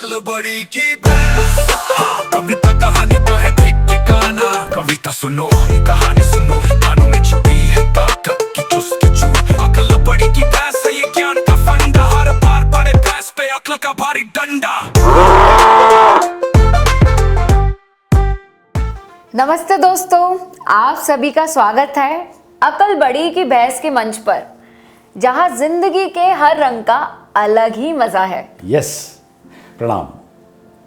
अक्ल बड़ी की भैंस। हाँ, कविता कहानी तो है ठीक ठिकाना। कविता सुनो, कहानी सुनो, कानों में छुपी है ताकत की चुस्की चूर। अक्ल बड़ी की भैंस है ये ज्ञान का फंडा। हर बार पड़े भैंस पे अक्ल का भारी डंडा। नमस्ते दोस्तों, आप सभी का स्वागत है अकल बड़ी की बहस के मंच पर, जहां जिंदगी के हर रंग का अलग ही मजा है। यस, प्रणाम।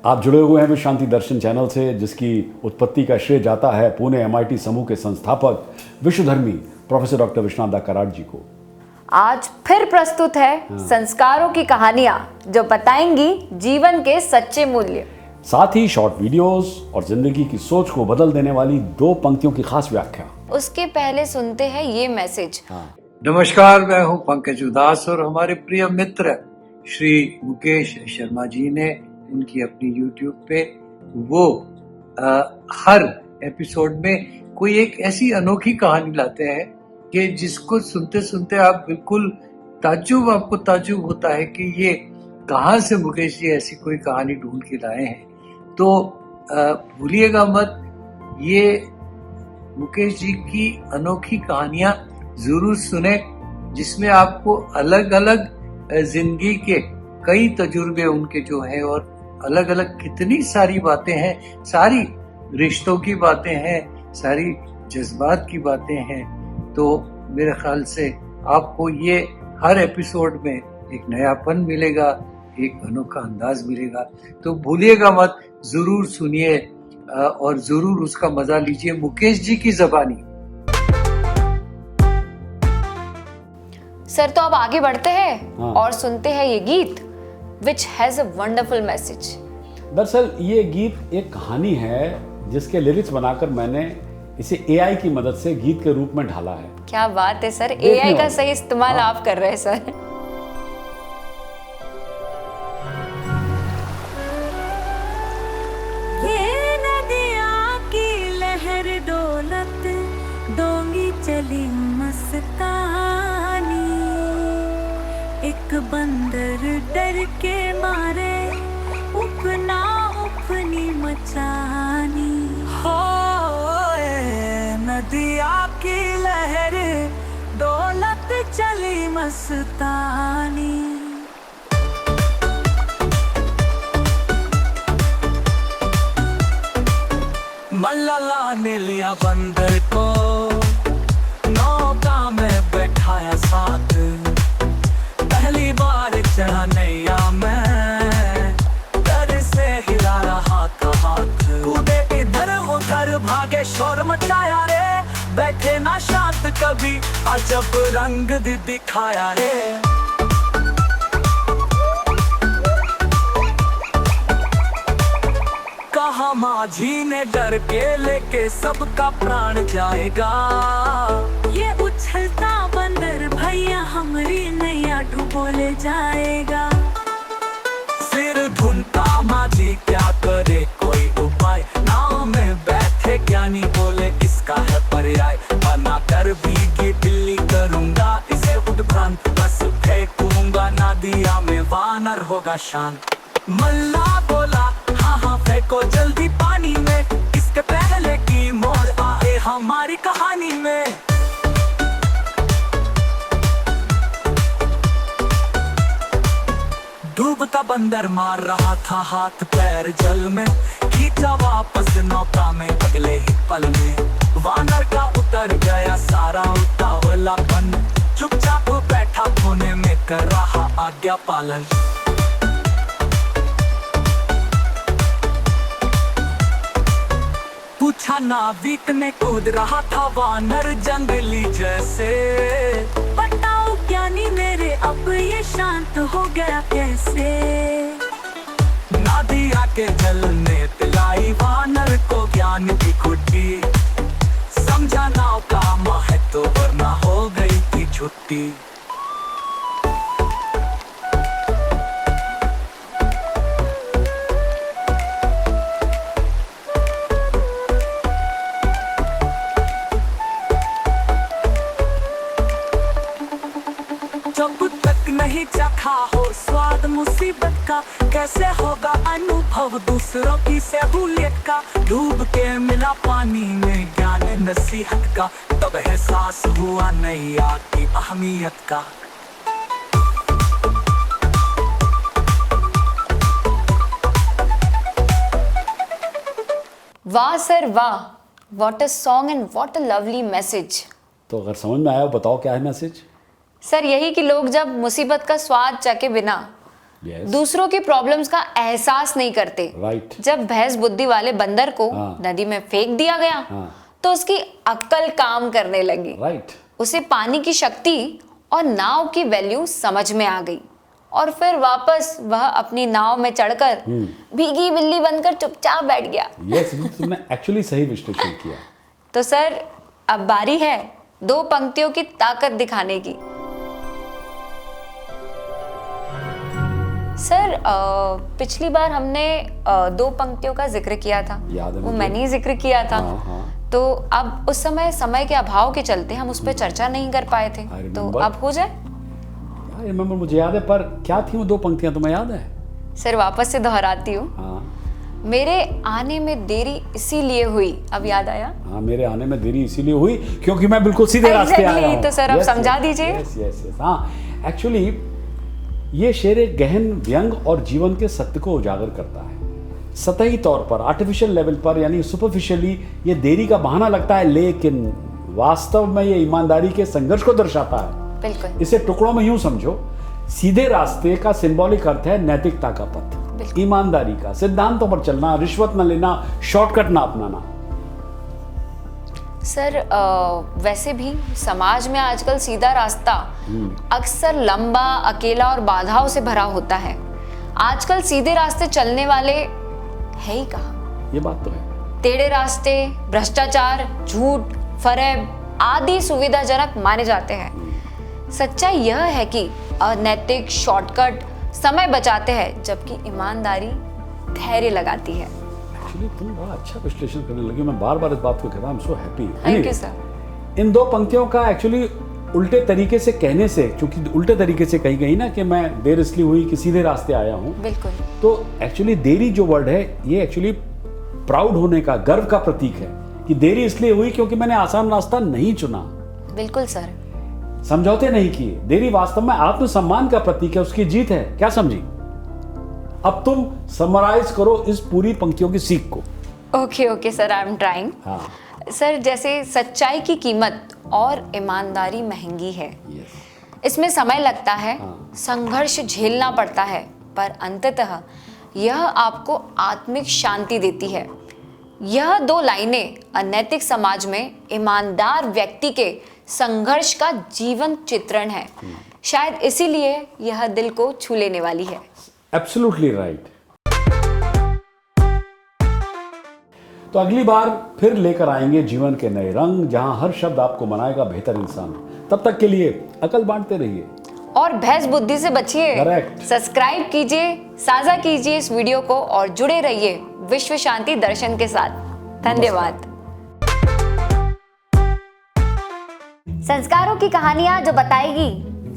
आप जुड़े हुए हैं विश्व शांति दर्शन चैनल से, जिसकी उत्पत्ति का श्रेय जाता है पुणे MIT समूह के संस्थापक विश्वधर्मी प्रोफेसर डॉक्टर विश्वनाथ कराड़ जी को। आज फिर प्रस्तुत है संस्कारों की कहानियां, जो बताएंगी जीवन के सच्चे मूल्य। साथ ही शॉर्ट वीडियोस और जिंदगी की सोच को बदल देने वाली 2 पंक्तियों की खास व्याख्या। उसके पहले सुनते हैं ये मैसेज। नमस्कार, मैं हूं पंकज उदास और हमारे प्रिय मित्र श्री मुकेश शर्मा जी ने उनकी अपनी YouTube पे वो हर एपिसोड में कोई एक ऐसी अनोखी कहानी लाते हैं कि जिसको सुनते सुनते आप बिल्कुल आपको ताज्जुब होता है कि ये कहाँ से मुकेश जी ऐसी कोई कहानी ढूंढ के लाए हैं। तो भूलिएगा मत, ये मुकेश जी की अनोखी कहानियां जरूर सुने, जिसमें आपको अलग अलग जिंदगी के कई तजुर्बे उनके जो है और अलग अलग कितनी सारी बातें हैं, सारी रिश्तों की बातें हैं, सारी जज्बात की बातें हैं। तो मेरे ख्याल से आपको ये हर एपिसोड में एक नयापन मिलेगा, एक अनोखा अंदाज मिलेगा। तो भूलिएगा मत, जरूर सुनिए और जरूर उसका मजा लीजिए मुकेश जी की जबानी। सर, तो अब आगे बढ़ते हैं और सुनते हैं ये गीत which has a wonderful message. दरअसल ये गीत एक कहानी है जिसके लिरिक्स बनाकर मैंने इसे AI की मदद से गीत के रूप में ढाला है। क्या बात है सर, AI का सही इस्तेमाल आप कर रहे हैं सर। ये नदियाँ की लहर डोलत डोंगी चली मस्तानी, एक बंदर डर के मारे उपना उपनी मचानी। हो नदिया की लहर डोलत चली मस्तानी, मल्ला ने लिया बंदर को, नौका में बैठाया साथ, पहली बार चढ़ा नैया में, डर से हिला रहा था हाथ। कूदे इधर उधर भागे शोर मचाया रे, बैठे ना शांत कभी अजब रंग दिखाया रे। कहा माझी ने डर के लेके सबका प्राण जाएगा, ये उछलता बंदर भैया हमारी नैया डूबो ले जाएगा। सिर ढूंढता माझी क्या करे कोई उपाय, नाव में बैठे ज्ञानी बोले इसका है पर्याय, बना कर भीगी बिल्ली करूंगा इसे उद्भ्रांत, बस फेंकूंगा नदिया में वानर होगा शांत। मल्ला बोला हाँ हाँ फेंको जल्दी पानी में, इसके पहले की मोड़ आए हमारी कहानी में। डूबता बंदर मार रहा था हाथ पैर जल में, खींचा वापस नौका में अगले ही पल में, वानर का उतर गया सारा उतावलापन, चुपचाप बैठा कोने में कर रहा आज्ञा पालन। पूछा नाविक ने, कूद रहा था वानर जंगली जैसे, बताओ ज्ञानी मेरे अब ये शांत हो गया कैसे। नदिया के जल ने पिलाई वानर को ज्ञान की खुटी, समझा नाव का महत्व वरना हो गई थी छुट्टी। जब तक नहीं चखा हो स्वाद मुसीबत का, कैसे होगा अनुभव दूसरों की सहूलियत का। डूब के मिला पानी में ज्ञान नसीहत का, तब एहसास हुआ नैया की अहमियत का। वाह सर वाह, what a song and what a lovely message. तो अगर समझ में आया बताओ क्या है मैसेज। सर यही कि लोग जब मुसीबत का स्वाद चखे बिना Yes. दूसरों की प्रॉब्लम्स का एहसास नहीं करते, Right. जब भैंस बुद्धि वाले बंदर को हाँ. नदी में फेंक दिया गया हाँ. तो उसकी अक्ल काम करने लगी। राइट। उसे पानी की शक्ति और नाव की वैल्यू समझ में आ गई और फिर वापस वह अपनी नाव में चढ़कर भीगी बिल्ली बनकर चुपचाप बैठ गया। यस, तुमने एक्चुअली सही विश्लेषण किया। तो सर अब बारी है दो पंक्तियों की ताकत दिखाने की। सर पिछली बार हमने दो पंक्तियों का जिक्र किया था, याद है वो मुझे। मैंने ही जिक्र किया था। हाँ। तो अब उस समय के अभाव के चलते हम उस पर चर्चा नहीं कर पाए थे, I तो remember. अब हो जाए। आई रिमेम्बर, मुझे याद है, पर क्या थी वो दो पंक्तियां, तुम्हें याद है? सर वापस से दोहराती हूँ। हाँ मेरे आने में देरी इसीलिए हुई, अब याद आया। हाँ, मेरे आने में देरी इसीलिए हुई क्योंकि मैं बिल्कुल सीधे रास्ते आया Exactly, हूँ। तो सर अब समझा दीजिए। Yes yes yes. हाँ, एक्चुअली ये शेर एक गहन व्यंग और जीवन के सत्य को उजागर करता है। सतही तौर पर, आर्टिफिशियल लेवल पर, यानी सुपरफिशियली ये देरी का बहाना लगता है, लेकिन वास्तव में ये ईमानदारी के संघर्ष को दर्शाता है। बिल्कुल। इसे टुकड़ों में यूं समझो, सीधे रास्ते का सिंबॉलिक अर्थ है नैतिकता का पथ, बिल्कुल। ईमानदारी का, सिद्धांतों पर चलना, रिश्वत न लेना, शॉर्टकट ना अपनाना। सर वैसे भी समाज में आजकल सीधा रास्ता अक्सर लंबा, अकेला और बाधाओं से भरा होता है। आजकल सीधे रास्ते चलने वाले है ही कहाँ। ये बात तो है। टेढ़े रास्ते, भ्रष्टाचार, झूठ, फरेब आदि सुविधाजनक माने जाते हैं। सच्चाई यह है कि अनैतिक शॉर्टकट समय बचाते हैं, जबकि ईमानदारी धैर्य लगाती है। एक्चुअली तुम बड़ा अच्छा विश्लेषण करने लगी, मैं बार बार इस बात को कह रहा हूं, I am so happy. Thank you sir. इन दो पंक्तियों का एक्चुअली उल्टे तरीके से कहने से, चूंकि उल्टे तरीके से कही गई ना कि मैं देर इसलिए हुई कि सीधे रास्ते आया हूं, बिल्कुल। तो एक्चुअली देरी जो वर्ड है ये एक्चुअली प्राउड होने का, गर्व का प्रतीक है कि देरी इसलिए हुई क्योंकि मैंने आसान रास्ता नहीं चुना, बिल्कुल सर। समझौते नहीं किए। देरी वास्तव में आत्मसम्मान का प्रतीक है, उसकी जीत है। क्या समझी? अब तुम समराइज करो इस पूरी पंक्तियों की सीख को। Okay sir, I am trying. हाँ। सर जैसे सच्चाई की कीमत और ईमानदारी महंगी है। इसमें समय लगता है, संघर्ष झेलना पड़ता है, पर अंततः यह आपको आत्मिक शांति देती है। यह दो लाइनें अनैतिक समाज में ईमानदार व्यक्ति के संघर्ष का जीवन चित्रण है। शायद इसीलिए यह दिल को छू लेने वाली है। Absolutely right. तो अगली बार फिर लेकर आएंगे जीवन के नए रंग, जहां हर शब्द आपको बनाएगा बेहतर इंसान। तब तक के लिए अकल बांटते रहिए और भैंस बुद्धि से बचिए। Correct. सब्सक्राइब कीजिए, साझा कीजिए इस वीडियो को और जुड़े रहिए विश्व शांति दर्शन के साथ। धन्यवाद। संस्कारों की कहानियां जो बताएगी।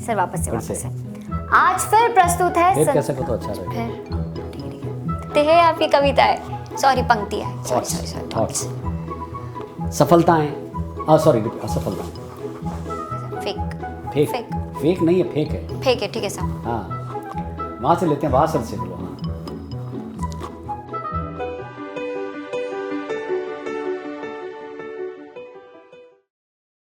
सर वापस से। आज फिर प्रस्तुत है फिर कैसे को तो अच्छा लगेगा। ते है आपकी कविता है, सॉरी पंक्ति है, सॉरी थॉट्स, सफलताएं, सॉरी असफलताएं, फेक फेक नहीं है, फेक है। फेक है, ठीक है सर। हाँ, वहां से लेते हैं, वहां से लो।